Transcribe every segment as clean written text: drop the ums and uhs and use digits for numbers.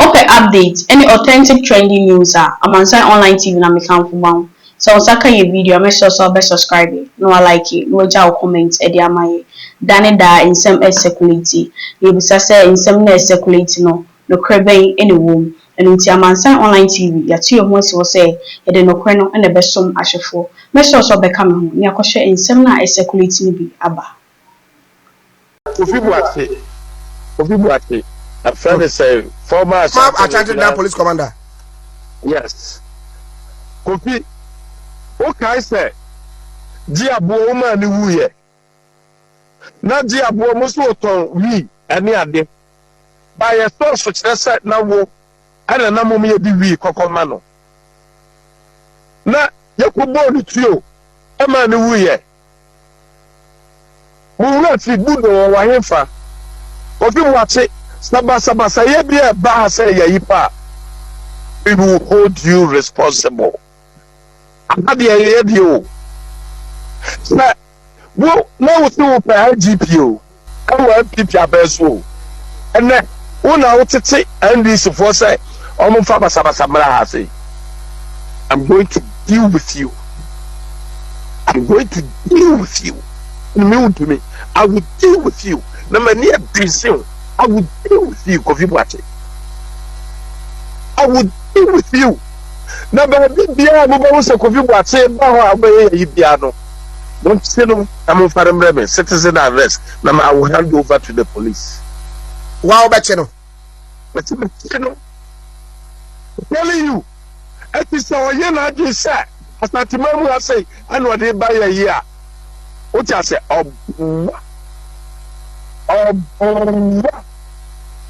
Okay, update. Any authentic trending news I'm on online TV na me can for so saka your video make sure so be subscribe no I like it no ja comment e dey amaye dane da insem circulate e bisa say insem na circulate no kreben any wom enu ti amansan online TV ya to ho si wo say e dey no kre no na be som ahwefo make sure so be ka me ho ne akohwe insem na circulate ni bi aba Kofi Boakye a friend say former Atlantic police commander. Yes. Kofi okay say Diabo woman ni wuye. Na Diabo mo so ton wi ani ade. Ba ye so kire say na wo ana na mo ye bi wi kokoma no. Na yakubo ni tuo e ma ni wuye. Mo ra fi budo wa hefa. Kofi Boakye Sabasa say be a ba say yipa. We will hold you responsible. Ade ye bi o. Na wo na wo se wo pa IGPO. Ka wo MPP abeso. Ene wo na wo tete NDC for say omo fa basabasa mra ha say. I'm going to deal with you. I'm going to deal with you. Me, I will deal with you. Na mani e prison. I will deal with you, Kofi Boakye. I will deal with you. Na ba bia mo ba se Kofi Boakye ba ho abaye yi bia no. Don't say no. I'm for citizen arrest. Now I will hand over to the police. Wow, Bacheno. But you know, telling you, it is our year. I just said, as not remember, I say, I know they buy a year. What I say,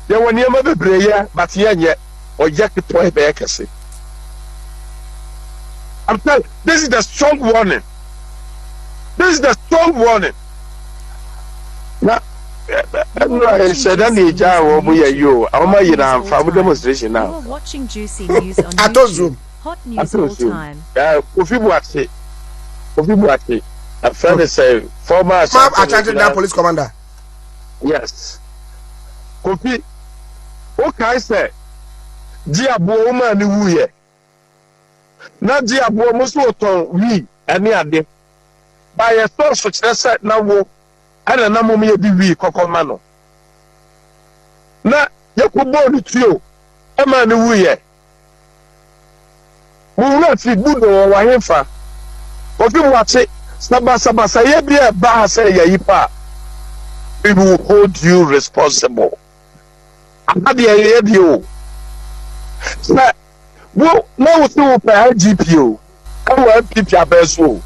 there were near my prayer, but yet, or Jack the toy back. I'm telling you, this is the strong warning. This is the strong warning. Now, I said, I need you. I'm from demonstration now. You're watching Juicy News on YouTube. Hot news all time. Kofi Boakye, a friend say former Atlantic police commander. Yes. Kofi, okay, say, Diabo woman ni wuye. Na Diabo mo so ton wi ani ade. Ba ye so kire say na wo ana na mo ye bi wi kokoma no. Na yakubo ni tuo e ma ni wuye. Mo na fi budo wa hefa. Kofi Boakye sabasa ye bi e ba say ye yipa. We will hold you responsible. Ade ye bi o. Na wo na wo se wo pa IGPO. Ka wo MPP abeso.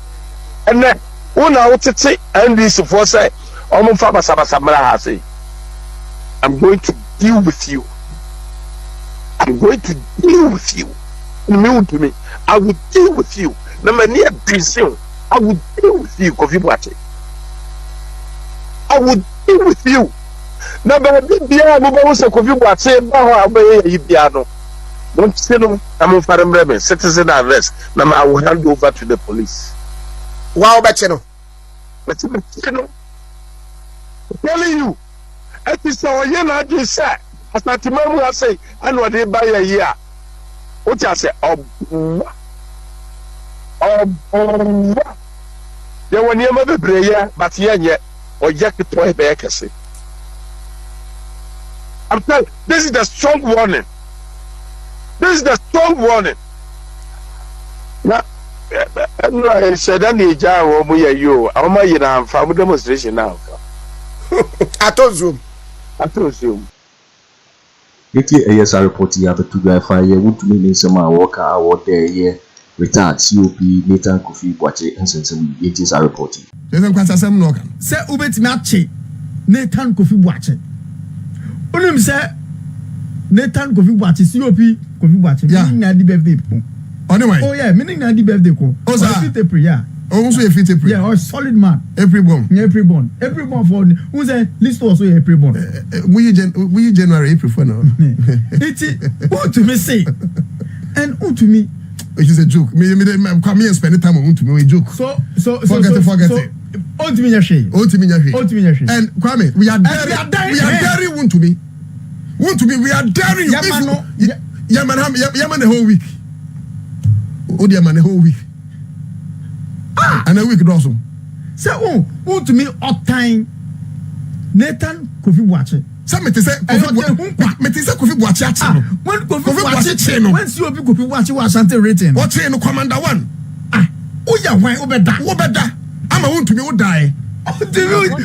Ene wo na wo tete NDC for say omo fa basabasa mra ha say. I'm going to deal with you. I'm going to deal with you. Me, I will deal with you. Na mani e prison. I will deal with you, Kofi Boakye. I will deal with you. Na ba bia mo ba se Kofi Boakye ba ho abaye yi bia no. Don't say no. I'm for citizen arrest. Now I will hand over to the police. Wow, Bacheno. But you know, telling you, it is our year. I just said, as not remember, I say, I know they buy a year. What I say, there were near my prayer, but yet, or Jack the toy back. I'm telling you, this is the strong warning. This is the strong warning. Now, I said, I need you. I'm from demonstration now. I told you. AY3HU report here the two guy fire Wontumi in some worker award there retired COP Nathan Kofi Boakye and some AY3HU report. There's kwasa sem no kan. Say ubetimi ache Nathan Kofi Boakye. Onum say Nathan Kofi Boakye COP Kofi Boakye. Yeah. Meaning na the birthday. Anyway. Oh yeah, meaning na the birthday ko. Oh sir. April, yeah. Oh, so you fit April. Yeah, or solid man. April born. Yeah, April born. April born for who say list also April born. We January April for now. It's who to me say. And who to me it is a joke. Me come here and spend the time on Wontumi. A joke. So forget it. Wontumi nyashe. And Kwame, we are very Wontumi. Wontumi, we are daring you. Yaman the whole week. Oh, dear man, the whole week. And a week also. So, Wontumi all time. Nathan Kofi Boakye. Some me say Kofi Boakye. When Kofi Boakye, when Kofi Boakye was Ashanti rating. What train no commander one? Oh yeah, why obeda? I'm a want to be who die. What do you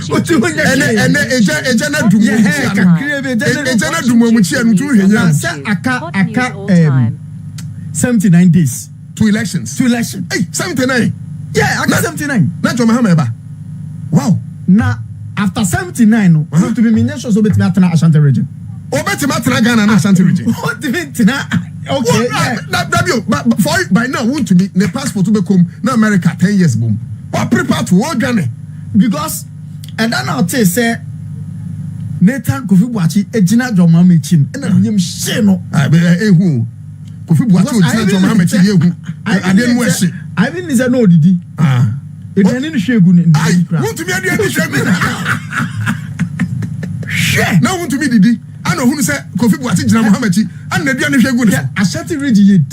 And Ejana Dumo. Ejana Dumo, which you aka 79 days. Two elections. Hey, 79. Yeah, I got 79. Not your Mahameba. Wow. Now, after 79, to be ministers of the Ashanti region. Obeti Matana Ghana and Ashanti region. What do you mean? Okay, but for by now, want to be the passport to become now America 10 years boom. Or prepare to war Ghana. Because, and then I'll say, Nathan Kofi Boakye, Ejina Joma Mechin, and then him Sheno. Who? Kofi Boakye, Ejina Joma Mechin. I didn't wish it. I didn't say no, did he? It didn't share good in the want to be a dear. Now want to be the I know who said Kofi Boakye Jina Mohamechi and the Diana good. Ashanti region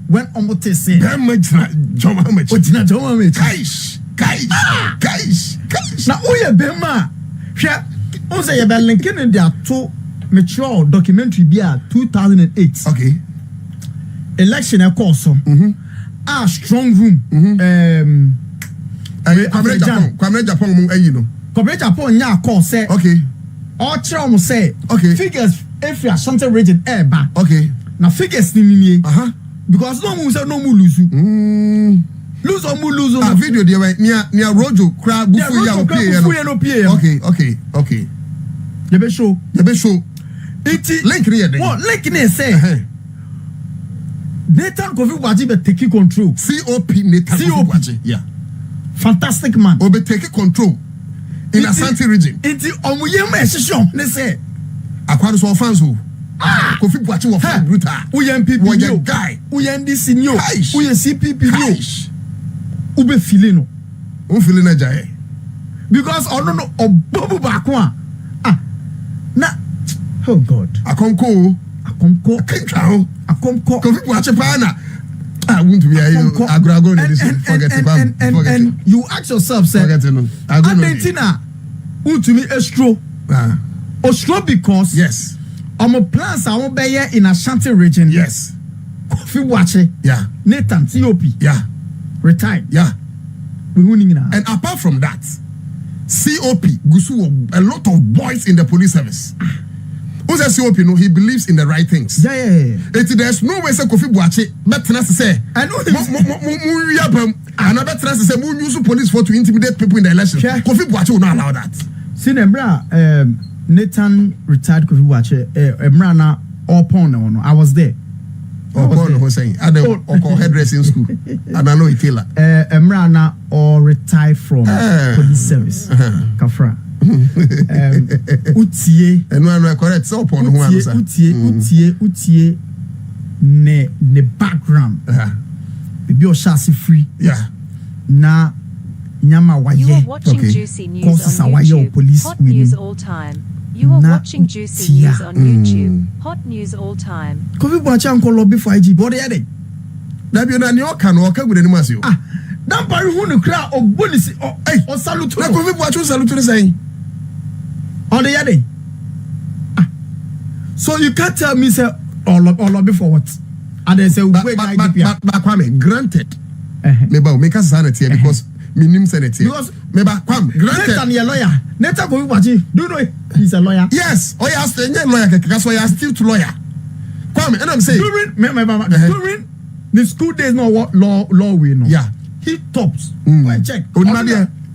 when Omote say Joma Mohamechi. Ejina Joma Mohamechi. Guys. Now, oh yeah, Bema. Share. On say you be linking in there to mature documentary be 2008. Okay. Election a course. Strong room. Kwame Japan you know. Kwame Japan nya course say. Okay. All children say. Okay. Figures if you are something region ba. Okay. Now figures ni because no one say no more lose. Lose or lose. Video there near Rojo crab bufu ya okay. Okay. You be show. It link here. What link here say? Nathan Kofi Boakye be taking control. COP Nathan Kofi Boakye. Yeah. Fantastic man. Obe taking control in Ashanti region. Iti omuye ma eshisho ne say. Akwado so fans who. Kofi Boakye was brutal. UNPP was guy. UNDC new. CPP new. Ube feeling no. Feeling na jaye. Because no obobu bakwa. Na oh God. Akonko. Kofi Boakye pana. I won't be agrago forget it. And you ask yourself, say, Argentina, Wontumi estro. Ostro because yes. I'm a plans I won't be here in Ashanti region. Yes. Kofi Boakye. Yeah. Nathan COP. Yeah. Retired. Yeah. And apart from that, COP Gusu a lot of boys in the police service. Who's a COP? No, he believes in the right things. Yeah. There's no way say Kofi Boakye better to say. I know and I better to say use police for to intimidate people in the election. Kofi Boakye will not allow that. See Nathan retired Kofi Boakye. Emrana all porn. I was there. Or saying, I don't hairdressing school, and I know it. Emrana or retired from police service. Kafra. Utie. And when I correct, so upon who Utie. Ne background. Baby, chassis free. Yeah. Na nyama waye. You are watching Juicy News on YouTube. Police Hot news all time. You are watching Juicy News on YouTube. Hot news all time. Kofi Boakye uncle lobby for IG. What are they? That you know can work with any mass you. Don't bury who no cry or bonus or salute. Na Kofi Boakye salute saying. On the yard. So you can't tell me say all lobby for what? And they say but Kwame, granted. Maybe make us sanity because minimum sanity. Because maybe Kwame, granted. Nathan your lawyer. Nathan Kofi Boakye. Do you know he's a lawyer? Yes. Oh yes, the lawyer. That's why you're still to lawyer. Kwame, and I'm saying during the school days, no law we know. Yeah. He tops. I check.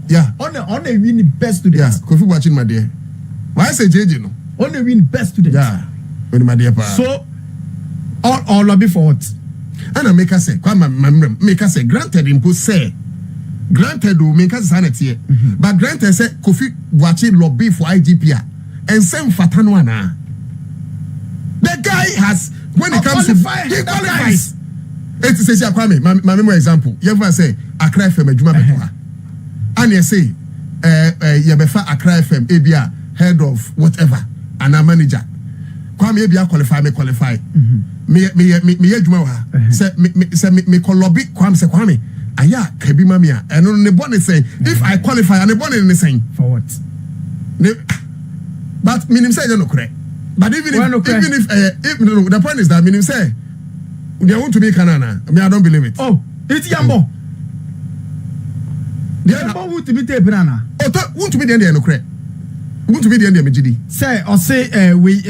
Yeah. On the win the best students. Yeah. Kofi Boakye, my dear. Why say JJ no? On the win best students. Yeah. When my dear. So all lobby for what? And I make us say, Kwame, make us say, granted impose say. Granted, do make us sanity, but granted, say Kofi Boakye lobby for IGP and same Fatanuana. The guy has when it comes to he qualifies. It is say Kwame, my memory example. You ever say Accra FM Juma Bekoa, and you say you befa Accra FM ABA head of whatever and a manager. Kwame be qualify me qualify. Me adwuma wa. Say me lobby Kwame say Kwame. Aya kabi mamia. And on the bonnet say if I qualify and the bonnet in the same For what? But minim say no correct. But even if no, the point is that minim say they want to be Canana. I don't believe it. Oh, it's Yambo. The Yambo want to be tape banana. Oh, want to be the end no correct. Want to be the end of GD. Say or say we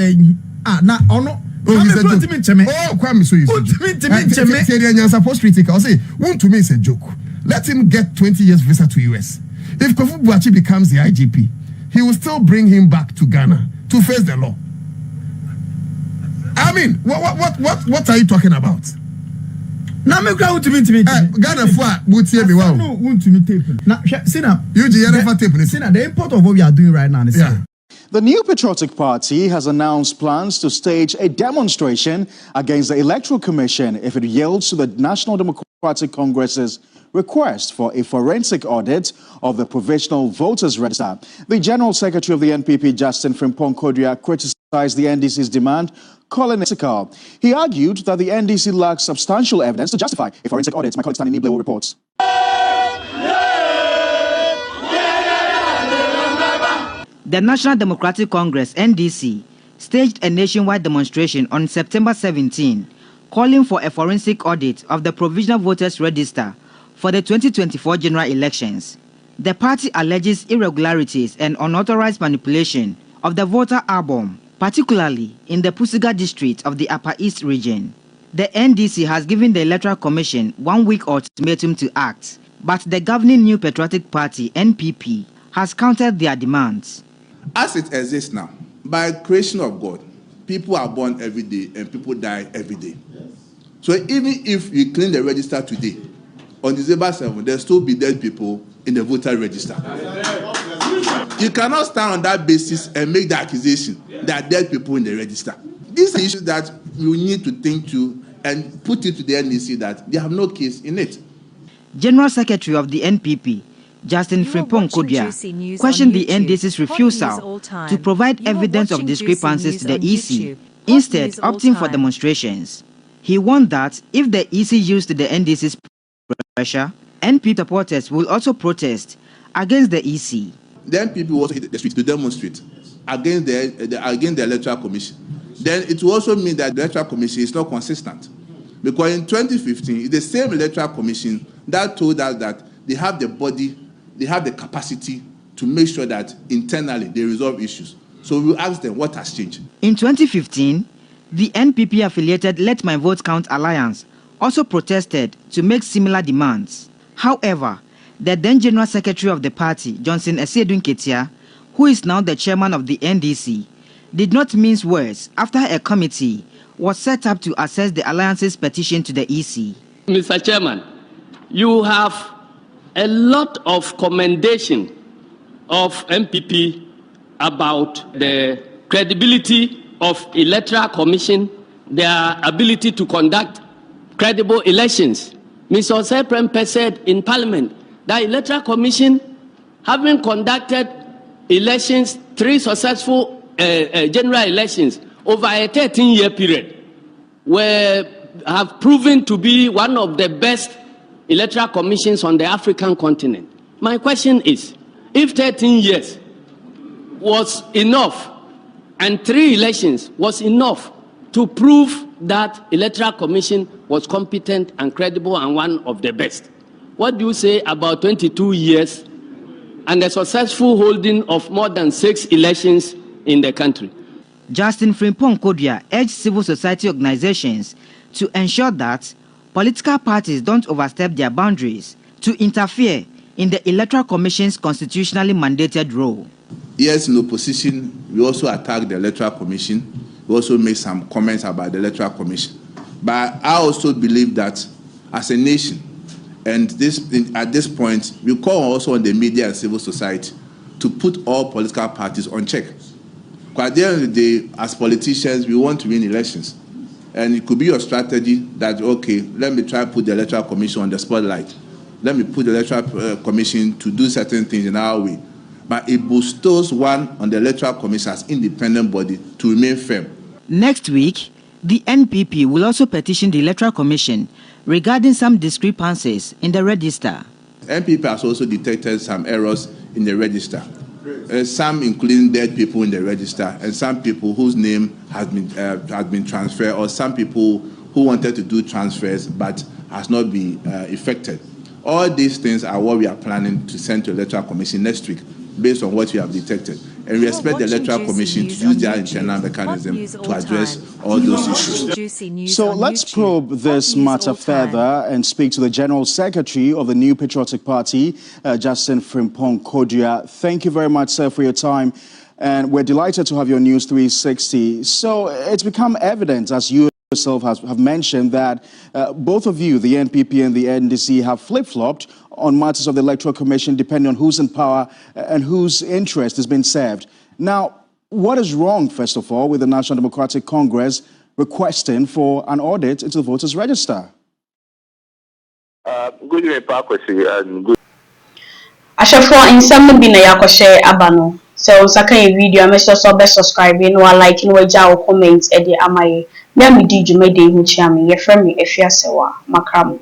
na ono. Oh, he's a joke. Oh, Kwame so you say supposed critical. Say want to me is a joke. Let him get 20 years visa to US. If Kofi Boakye becomes the IGP, he will still bring him back to Ghana to face the law. I mean, what are you talking about? Now me go to me. Ghana for butie me wow. No, want to me tape. Now, Sina, you never tape. Sina, the import of what we are doing right now is The New Patriotic Party has announced plans to stage a demonstration against the Electoral Commission if it yields to the National Democratic Congress's request for a forensic audit of the Provisional Voters Register. The General Secretary of the NPP, Justin Frimpong Kodua, criticized the NDC's demand, calling it political. He argued that the NDC lacks substantial evidence to justify a forensic audit. My colleague Stanley Niblewo reports. The National Democratic Congress, NDC, staged a nationwide demonstration on September 17, calling for a forensic audit of the Provisional Voters Register for the 2024 general elections. The party alleges irregularities and unauthorized manipulation of the voter album, particularly in the Pusiga district of the Upper East region. The NDC has given the Electoral Commission 1 week ultimatum to act, but the governing New Patriotic Party, NPP, has countered their demands. As it exists now, by creation of God, people are born every day and people die every day. So even if you clean the register today, on December 7, there'll still be dead people in the voter register. You cannot stand on that basis and make the accusation that dead people in the register. These are issues that we need to think to and put it to the NDC that they have no case in it. General Secretary of the NPP, Justin Frimpong Kodua, questioned the NDC's refusal to provide evidence of discrepancies to the EC, instead opting for demonstrations. He warned that if the EC used the NDC's pressure, NPP supporters will also protest against the EC. The NPP will also hit the street to demonstrate against the Electoral Commission. Then it will also mean that the Electoral Commission is not consistent. Because in 2015, it's the same Electoral Commission that told us that they have the body, they have the capacity to make sure that internally they resolve issues. So we will ask them what has changed. In 2015, the NPP-affiliated Let My Vote Count Alliance also protested to make similar demands. However, the then General Secretary of the party, Johnson Esiedun Ketia, who is now the chairman of the NDC, did not mince words after a committee was set up to assess the alliance's petition to the EC. Mr. Chairman, you have a lot of commendation of MPP about the credibility of Electoral Commission, their ability to conduct credible elections. Mr. Oseprempe said in Parliament that Electoral Commission, having conducted elections, 3 successful general elections over a 13-year period, have proven to be one of the best electoral commissions on the African continent. My question is, if 13 years was enough and 3 elections was enough to prove that Electoral Commission was competent and credible and one of the best, what do you say about 22 years and the successful holding of more than 6 elections in the country? Justin Frimpong Kodua urged civil society organizations to ensure that political parties don't overstep their boundaries to interfere in the Electoral Commission's constitutionally mandated role. Yes, in opposition, we also attacked the Electoral Commission. We also made some comments about the Electoral Commission. But I also believe that as a nation, and at this point, we call also on the media and civil society to put all political parties on check. Because at the end of the day, as politicians, we want to win elections. And it could be your strategy that, okay, let me try to put the Electoral Commission on the spotlight. Let me put the Electoral Commission to do certain things in our way. But it bestows one on the Electoral Commission as independent body to remain firm. Next week, the NPP will also petition the Electoral Commission regarding some discrepancies in the register. NPP has also detected some errors in the register. Some including dead people in the register, and some people whose name has been transferred, or some people who wanted to do transfers but has not been effected. All these things are what we are planning to send to the Electoral Commission next week, based on what we have detected. And we expect the Electoral Commission to use their internal mechanism to address all those issues. So let's probe this matter further and speak to the General Secretary of the New Patriotic Party, Justin Frimpong Kodua. Thank you very much, sir, for your time. And we're delighted to have your News 360. So it's become evident, as you yourself have mentioned, that both of you, the NPP and the NDC, have flip-flopped on matters of the Electoral Commission, depending on who's in power and whose interest has been served. Now, what is wrong, first of all, with the National Democratic Congress requesting for an audit into the voters' register? Good evening, Kofi, and good. Ashafo in some be na yakoshe abano. So saka a video, I so be subscribing or liking or comment e de amaye. Me am di dwumade hu chiame ye frɛ me Efia Sewa Makram.